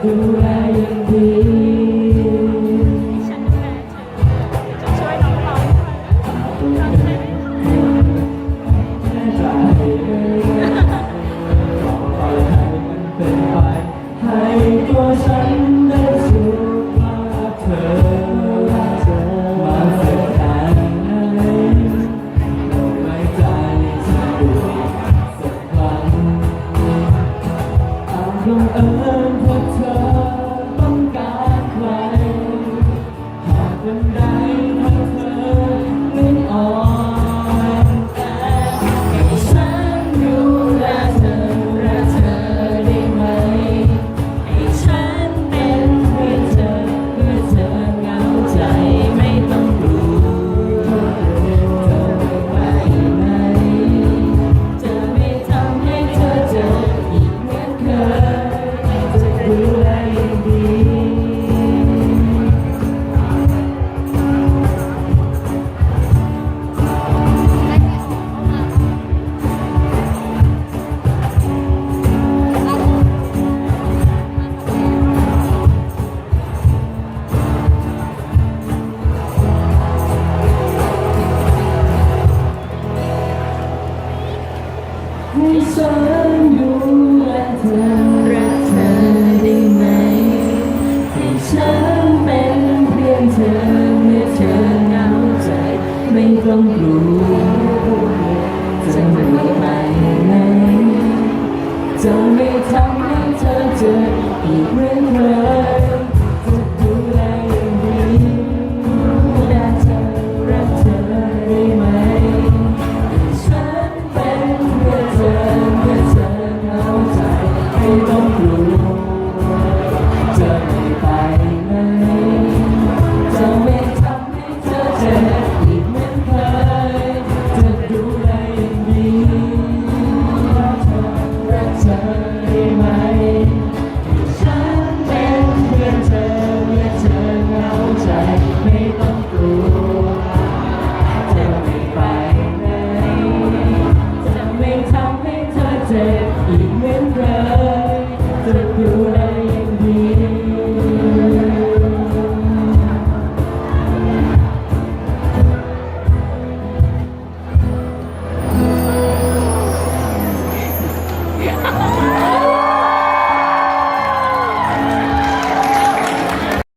ดูแลอย่างดีฉันดูแลเธอจะช่วยน้องร้องร้องเพลง แน่ใจต่อไปให้มันเป็นไปให้ตัวฉันได้สุขภาพเธอมาสักแค่ไหนไม่ใจจะดูสักครั้งอาจบังเอิญพบเธอต้องการใครหากวันใดถ้าเธอไม่อ่อนแอให้ฉันดูแลเธอรักเธอได้ไหมให้ฉันเป็นเพื่อนเธอเพื่อเธอเหงาใจไม่ต้องกลัวเธอไปไหนจะไม่ทำให้เธอเจออีกเหมือนเคยจะดูแลอย่างดี ให้ฉันดูแลเธอรักเธอได้ไหมให้ฉันเป็นเพียงเธอเมื่อเธอเหงาใจไม่ต้องกลัวจะไม่ไปไหนจะไม่ทำให้เธอเจออีกเรื่องราว